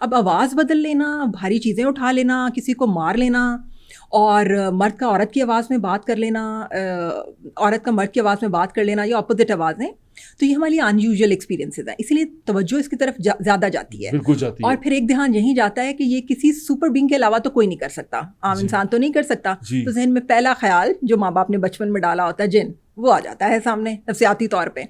اب آواز بدل لینا, بھاری چیزیں اٹھا لینا, کسی کو مار لینا, اور مرد کا عورت کی آواز میں بات کر لینا, عورت کا مرد کی آواز میں بات کر لینا, یا اپوزٹ آوازیں, تو یہ ہماری ان یوزول ایکسپیرینسز ہیں, اسی لیے توجہ اس کی طرف زیادہ جاتی ہے. اور پھر ایک دھیان یہی جاتا ہے کہ یہ کسی سپر بینگ کے علاوہ تو کوئی نہیں کر سکتا, عام انسان تو نہیں کر سکتا. تو ذہن میں پہلا خیال جو ماں باپ نے بچپن میں ڈالا ہوتا ہے جن, وہ آ جاتا ہے سامنے نفسیاتی طور پہ.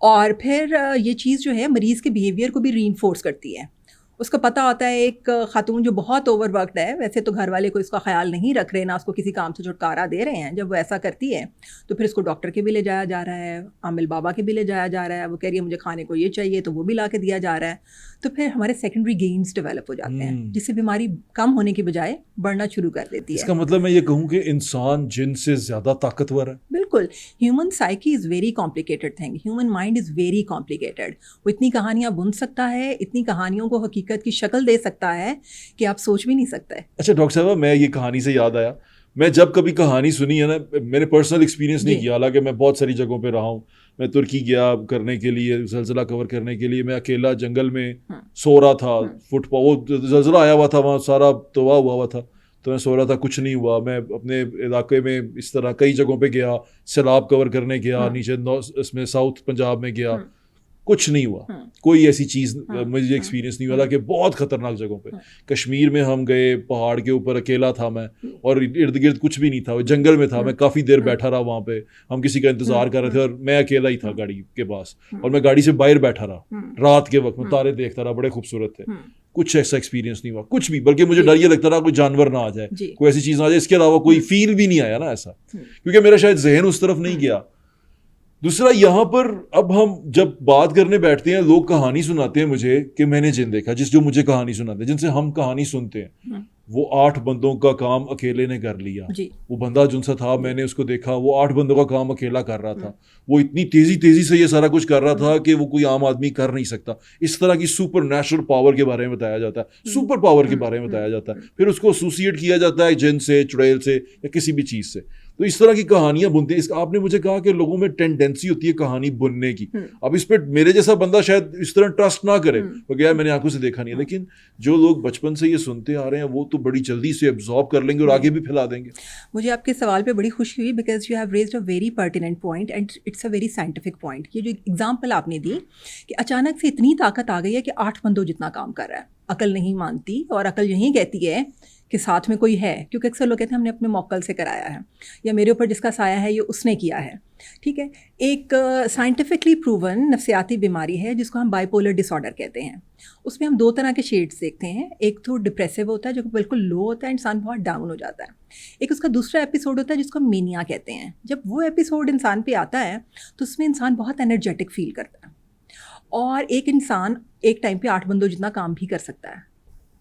اور پھر یہ چیز جو ہے مریض کے بیہیویئر کو بھی ری انفورس کرتی ہے. اس کو پتہ ہوتا ہے ایک خاتون جو بہت اوور ورکڈ ہے, ویسے تو گھر والے کو اس کا خیال نہیں رکھ رہے, نہ اس کو کسی کام سے چھٹکارا دے رہے ہیں, جب وہ ایسا کرتی ہے تو پھر اس کو ڈاکٹر کے بھی لے جایا جا رہا ہے, عامل بابا کے بھی لے جایا جا رہا ہے, وہ کہہ رہی ہے مجھے کھانے کو یہ چاہیے تو وہ بھی لا کے دیا جا رہا ہے. تو پھر ہمارے سیکنڈری گینز ڈیولپ ہو جاتے ہیں, جس سے بیماری کم ہونے کی بجائے بڑھنا شروع کر دیتی ہے. اس کا مطلب میں یہ کہوں کہ انسان جن سے زیادہ طاقتور ہے. بالکل. Human psyche is very complicated thing, human mind is very complicated. وہ اتنی کہانیاں بن سکتا ہے, اتنی کہانیوں کو حقیقت کی شکل دے سکتا ہے کہ آپ سوچ بھی نہیں سکتے. اچھا ڈاکٹر صاحبہ, میں یہ کہانی سے یاد آیا, میں جب کبھی کہانی سنی ہے نا, میں نے پرسنل ایکسپیرینس نہیں کیا, حالانکہ میں بہت ساری جگہوں پہ رہا ہوں. میں ترکی گیا کرنے کے لیے, زلزلہ کور کرنے کے لیے. میں اکیلا جنگل میں سو رہا تھا, وہ زلزلہ آیا ہوا تھا, وہاں سارا تباہ ہوا تھا, تو میں سو رہا تھا, کچھ نہیں ہوا. میں اپنے علاقے میں اس طرح کئی جگہوں پہ گیا, سیلاب کور کرنے گیا, نیچے اس میں ساؤتھ پنجاب میں گیا, کچھ نہیں ہوا, کوئی ایسی چیز مجھے ایکسپیرینس نہیں ہوا کہ بہت خطرناک جگہوں پہ. کشمیر میں ہم گئے, پہاڑ کے اوپر اکیلا تھا میں, اور ارد گرد کچھ بھی نہیں تھا, جنگل میں تھا. میں کافی دیر بیٹھا رہا وہاں پہ, ہم کسی کا انتظار کر رہے تھے, اور میں اکیلا ہی تھا گاڑی کے پاس, اور میں گاڑی سے باہر بیٹھا رہا رات کے وقت میں, تارے دیکھتا رہا, بڑے خوبصورت تھے. کچھ ایسا ایکسپیرینس نہیں ہوا کچھ بھی, بلکہ مجھے ڈر یہ لگتا رہا کوئی جانور نہ آ جائے, کوئی ایسی چیز نہ آ جائے. اس کے علاوہ کوئی فیل بھی نہیں آیا نا ایسا, کیونکہ میرا شاید ذہن اس طرف نہیں گیا. دوسرا, یہاں پر اب ہم جب بات کرنے بیٹھتے ہیں, لوگ کہانی سناتے ہیں مجھے کہ میں نے جن دیکھا, جو مجھے کہانی سناتے ہیں, جن سے ہم کہانی سنتے ہیں, وہ 8 بندوں کا کام اکیلے نے کر لیا. وہ بندہ جن سا تھا, میں نے اس کو دیکھا, وہ 8 بندوں کا کام اکیلا کر رہا تھا. وہ اتنی تیزی سے یہ سارا کچھ کر رہا تھا کہ وہ کوئی عام آدمی کر نہیں سکتا. اس طرح کی سپر نیچرل پاور کے بارے میں بتایا جاتا ہے, سپر پاور کے بارے میں بتایا جاتا ہے. پھر اس کو ایسوسیٹ کیا جاتا ہے جن سے, چڑیل سے, یا کسی بھی چیز سے. تو اس طرح کی کہانیاں بنتے ہیں. آپ نے مجھے کہا کہ لوگوں میں ٹینڈنسی ہوتی ہے کہانی بننے کی. اب اس پہ میرے جیسا بندہ شاید اس طرح ٹرسٹ نہ کرے, وہ کہا میں نے آنکھوں سے دیکھا نہیں ہے, لیکن جو لوگ بچپن سے یہ سنتے آ رہے ہیں, وہ تو بڑی جلدی سے ایبزارب کر لیں گے اور آگے بھی پھیلا دیں گے. مجھے آپ کے سوال پہ بڑی خوشی ہوئی, because you have raised a very pertinent point and it's a very scientific point. یہ جو ایگزامپل آپ نے دی کہ اچانک سے اتنی طاقت آ گئی ہے کہ 8 بندوں جتنا کام کر رہا ہے. عقل نہیں مانتی, اور عقل یہی کہتی ہے کہ ساتھ میں کوئی ہے, کیونکہ اکثر لوگ کہتے ہیں ہم نے اپنے موکل سے کرایا ہے, یا میرے اوپر جس کا سایہ ہے یہ اس نے کیا ہے. ٹھیک ہے, ایک سائنٹیفکلی پروون نفسیاتی بیماری ہے جس کو ہم بائی پولر ڈس آرڈر کہتے ہیں. اس میں ہم 2 طرح کے شیڈز دیکھتے ہیں. ایک تو ڈپریسو ہوتا ہے جو بالکل لو ہوتا ہے, انسان بہت ڈاؤن ہو جاتا ہے. ایک اس کا دوسرا ایپیسوڈ ہوتا ہے جس کو مینیا کہتے ہیں. جب وہ ایپیسوڈ انسان پہ آتا ہے تو اس میں انسان بہت انرجیٹک فیل کرتا ہے, اور ایک انسان ایک ٹائم پہ 8 بندوں جتنا کام بھی کر سکتا ہے.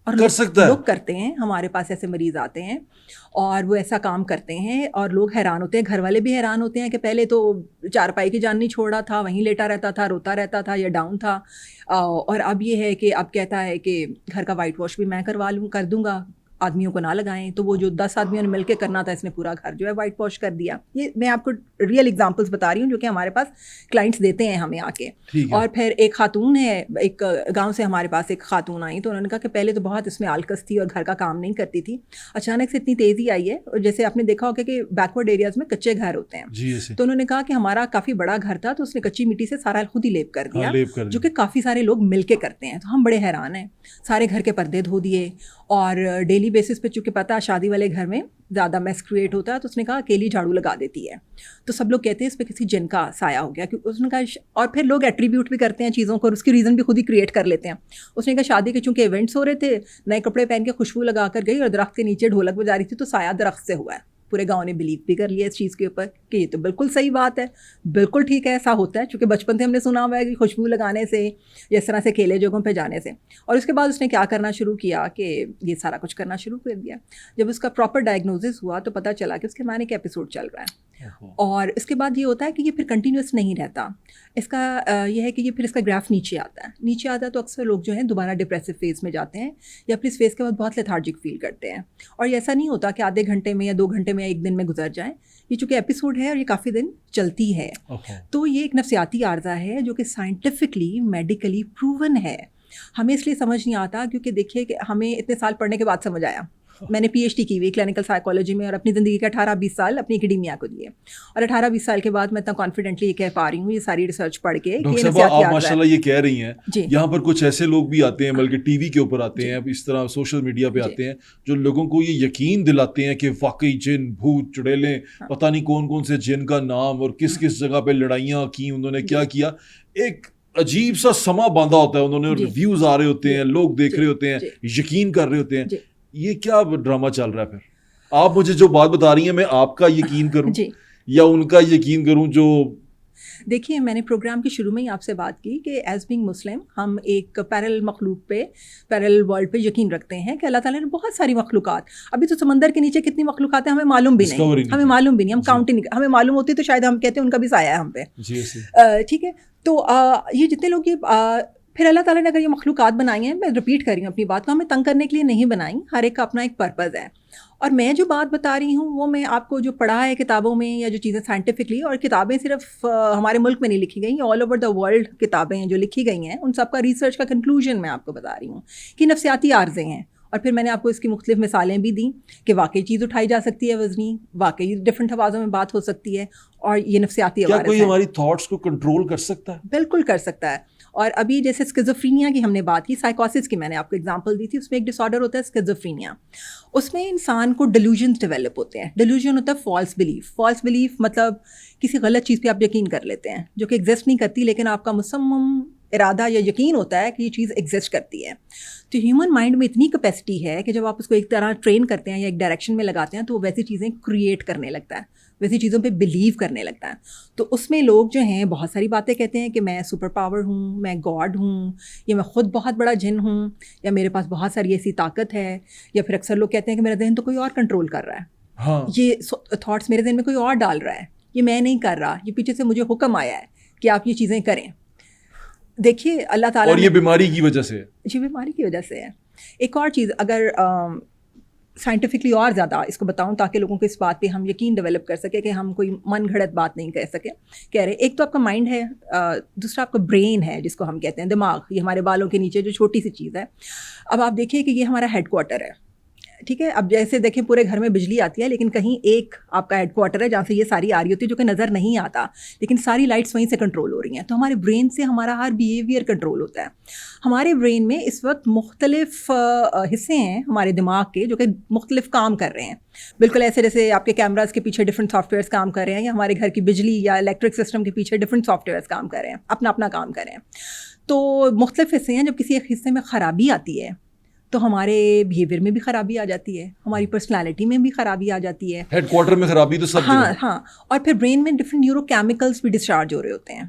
اور لوگ کرتے ہیں, ہمارے پاس ایسے مریض آتے ہیں اور وہ ایسا کام کرتے ہیں, اور لوگ حیران ہوتے ہیں, گھر والے بھی حیران ہوتے ہیں کہ پہلے تو چارپائی کی جان نہیں چھوڑا تھا, وہیں لیٹا رہتا تھا, روتا رہتا تھا, یا ڈاؤن تھا, اور اب یہ ہے کہ اب کہتا ہے کہ گھر کا وائٹ واش بھی میں کر دوں گا, آدمیوں کو نہ لگائیں. تو وہ جو 10 آدمیوں نے مل کے کرنا تھا, اس نے پورا گھر جو ہے وائٹ واش کر دیا. یہ میں آپ کو ریئل ایگزامپلس بتا رہی ہوں جو کہ ہمارے پاس کلائنٹس دیتے ہیں ہمیں آ کے. اور پھر ایک خاتون ہے, ایک گاؤں سے ہمارے پاس ایک خاتون آئی, تو انہوں نے کہا کہ پہلے تو بہت اس میں آلکس تھی اور گھر کا کام نہیں کرتی تھی, اچانک سے اتنی تیزی آئی ہے. اور جیسے آپ نے دیکھا ہوگا کہ بیکورڈ ایریاز میں کچے گھر ہوتے ہیں, تو انہوں نے کہا کہ ہمارا کافی بڑا گھر تھا, تو اس نے کچی مٹی سے سارا خود ہی لیپ کر دیا, جو کہ کافی سارے لوگ مل کے کرتے ہیں. تو ہم بڑے حیران ہیں. سارے گھر کے پردے دھو دیے, اور ڈیلی بیسس پہ چونکہ پتہ شادی والے گھر میں زیادہ میس کریٹ ہوتا ہے, تو اس نے کہا اکیلی جھاڑو لگا دیتی ہے. تو سب لوگ کہتے ہیں اس پہ کسی جن کا سایہ ہو گیا, کیونکہ اس نے کہا, اور پھر لوگ ایٹریبیوٹ بھی کرتے ہیں چیزوں کو, اور اس کی ریزن بھی خود ہی کریٹ کر لیتے ہیں. اس نے کہا شادی کے چونکہ ایونٹس ہو رہے تھے, نئے کپڑے پہن کے خوشبو لگا کر گئی, اور درخت کے نیچے ڈھولک بجا رہی تھی, تو سایہ درخت سے ہوا ہے. پورے گاؤں نے بلیو بھی کر لیا اس چیز کے اوپر کہ یہ تو بالکل صحیح بات ہے, بالکل ٹھیک ہے, ایسا ہوتا ہے. چونکہ بچپن سے ہم نے سنا ہوا ہے کہ خوشبو لگانے سے یا اس طرح سے کھیلے جگہوں پہ جانے سے. اور اس کے بعد اس نے کیا کرنا شروع کیا کہ یہ سارا کچھ کرنا شروع کر دیا. جب اس کا پراپر ڈائگنوزس ہوا تو پتہ چلا کہ اس کے مینک ایپیسوڈ چل رہا ہے. اور اس کے بعد یہ ہوتا ہے کہ یہ پھر کنٹینیوس نہیں رہتا. اس کا یہ ہے کہ یہ پھر اس کا گراف نیچے آتا ہے تو اکثر لوگ جو ہیں دوبارہ ڈپریسو فیز میں جاتے ہیں, یا پھر اس فیز کے بعد بہت لیتھارجک فیل کرتے ہیں. اور یہ ایسا نہیں ہوتا کہ آدھے گھنٹے میں یا 2 گھنٹے میں یا 1 دن میں گزر جائیں. یہ چونکہ ایپیسوڈ ہے اور یہ کافی دن چلتی ہے, تو یہ ایک نفسیاتی عارضہ ہے جو کہ سائنٹیفکلی میڈیکلی پروون ہے ہمیں اس لیے سمجھ نہیں آتا کیونکہ دیکھیے کہ ہمیں اتنے سال پڑھنے کے بعد سمجھ آیا. میں نے PhD کی ہوئی کلینکل سائیکالوجی میں اور اپنی زندگی کے 18-20 سال اپنی اکیڈیمیا کو دیے, اور 18-20 سال کے بعد میں اتنا کانفیڈنٹلی یہ کہہ پا رہی ہوں یہ ساری ریسرچ پڑھ کے کہ ڈاکٹر صاحب آپ ماشاءاللہ یہ کہہ رہی ہیں, یہاں پر کچھ ایسے لوگ بھی آتے ہیں بلکہ ٹی وی کے اوپر آتے ہیں, اس طرح سوشل میڈیا پہ آتے ہیں, جو لوگوں کو یہ یقین دلاتے ہیں کہ واقعی جن بھوت چڑیلیں پتہ نہیں کون کون سے جن کا نام اور کس کس جگہ پہ لڑائیاں کی انہوں نے, کیا کیا, ایک عجیب سا سما باندھا ہوتا ہے انہوں نے, ویوز آ رہے ہوتے ہیں, لوگ دیکھ رہے ہوتے ہیں, یقین کر رہے ہوتے ہیں. یہ کیا ڈرامہ چل رہا ہے پھر؟ آپ مجھے جو بات بتا رہی ہیں میں آپ کا یقین کروں یا ان کا یقین کروں؟ جو دیکھیے میں نے پروگرام کے شروع میں ہی آپ سے بات کی کہ ایز بینگ مسلم ہم ایک پیرل مخلوق پہ, پیرل ورلڈ پہ یقین رکھتے ہیں کہ اللہ تعالیٰ نے بہت ساری مخلوقات, ابھی تو سمندر کے نیچے کتنی مخلوقات ہیں ہمیں معلوم بھی نہیں, ہم کاؤنٹ ہی نہیں, ہمیں معلوم ہوتی تو شاید ہم کہتے ہیں ان کا بھی سایہ ہے ہم پہ. ٹھیک ہے, تو یہ جتنے لوگ یہ پھر اللہ تعالیٰ نے اگر یہ مخلوقات بنائی ہیں, میں رپیٹ کر رہی ہوں اپنی بات کو, ہمیں تنگ کرنے کے لیے نہیں بنائی, ہر ایک کا اپنا ایک پرپز ہے. اور میں جو بات بتا رہی ہوں وہ میں آپ کو جو پڑھا ہے کتابوں میں یا جو چیزیں سائنٹیفکلی, اور کتابیں صرف ہمارے ملک میں نہیں لکھی گئی, آل اوور دا ورلڈ کتابیں جو لکھی گئی ہیں ان سب کا ریسرچ کا کنکلوژن میں آپ کو بتا رہی ہوں کہ نفسیاتی عارضے ہیں. اور پھر میں نے آپ کو اس کی مختلف مثالیں بھی دیں کہ واقعی چیز اٹھائی جا سکتی ہے وزنی, واقعی ڈفرینٹ آوازوں میں بات ہو سکتی ہے, اور یہ نفسیاتی عوارض ہیں. کیا کوئی ہماری تھاٹس کو کنٹرول کر سکتا ہے؟ بالکل کر سکتا ہے. اور ابھی جیسے اسکیزوفرینیا کی ہم نے بات کی, سائیکوسس کی میں نے آپ کو اگزامپل دی تھی, اس میں ایک ڈس آرڈر ہوتا ہے اسکیزوفرینیا. اس میں انسان کو ڈیلوژنس ڈیولپ ہوتے ہیں. ڈیلوژن ہوتا ہے فالس بلیف. فالس بلیف مطلب کسی غلط چیز پہ آپ یقین کر لیتے ہیں جو کہ ایگزسٹ نہیں کرتی, لیکن آپ کا مصمم ارادہ یا یقین ہوتا ہے کہ یہ چیز ایگزسٹ کرتی ہے. تو ہیومن مائنڈ میں اتنی کیپیسٹی ہے کہ جب آپ اس کو ایک طرح ٹرین کرتے ہیں یا ایک ڈائریکشن میں لگاتے ہیں تو وہ ویسی چیزیں کریٹ کرنے لگتا ہے, ویسی چیزوں پہ بلیو کرنے لگتا ہے. تو اس میں لوگ جو ہیں بہت ساری باتیں کہتے ہیں کہ میں سپر پاور ہوں, میں گاڈ ہوں, یا میں خود بہت بڑا جن ہوں, یا میرے پاس بہت ساری ایسی طاقت ہے, یا پھر اکثر لوگ کہتے ہیں کہ میرا ذہن تو کوئی اور کنٹرول کر رہا ہے, یہ تھاٹس میرے ذہن میں کوئی اور ڈال رہا ہے, یہ میں نہیں کر رہا, یہ پیچھے سے مجھے حکم آیا ہے کہ آپ یہ چیزیں کریں. دیکھیے اللہ تعالیٰ, اور یہ بیماری کی وجہ سے ہے, جی بیماری کی وجہ سے ہے. ایک اور چیز اگر سائنٹیفکلی اور زیادہ اس کو بتاؤں تاکہ لوگوں کو اس بات پہ ہم یقین ڈیولپ کر سکے کہ ہم کوئی من گھڑت بات نہیں کہہ رہے. ایک تو آپ کا مائنڈ ہے, دوسرا آپ کا برین ہے جس کو ہم کہتے ہیں دماغ, یہ ہمارے بالوں کے نیچے جو چھوٹی سی چیز ہے. اب آپ دیکھیے کہ یہ ہمارا ہیڈ کوارٹر ہے, ٹھیک ہے. اب جیسے دیکھیں پورے گھر میں بجلی آتی ہے, لیکن کہیں ایک آپ کا ہیڈ کوارٹر ہے جہاں سے یہ ساری آ رہی ہوتی ہے جو کہ نظر نہیں آتا, لیکن ساری لائٹس وہیں سے کنٹرول ہو رہی ہیں. تو ہمارے برین سے ہمارا ہر بیہیویئر کنٹرول ہوتا ہے. ہمارے برین میں اس وقت مختلف حصے ہیں ہمارے دماغ کے جو کہ مختلف کام کر رہے ہیں, بالکل ایسے جیسے آپ کے کیمراز کے پیچھے ڈفرینٹ سافٹ ویئرس کام کر رہے ہیں, یا ہمارے گھر کی بجلی یا الیکٹرک سسٹم کے پیچھے ڈفرینٹ سافٹ ویئرس کام کر رہے ہیں, اپنا اپنا کام کر رہے ہیں. تو مختلف حصے ہیں, جب کسی ایک حصے میں خرابی آتی ہے تو ہمارے بیہیویئر میں بھی خرابی آ جاتی ہے, ہماری پرسنالٹی میں بھی خرابی آ جاتی ہے, ہیڈ کوارٹر میں خرابی تو سب جگہ. ہاں, اور پھر برین میں ڈفرینٹ نیورو کیمیکلس بھی ڈسچارج ہو رہے ہوتے ہیں.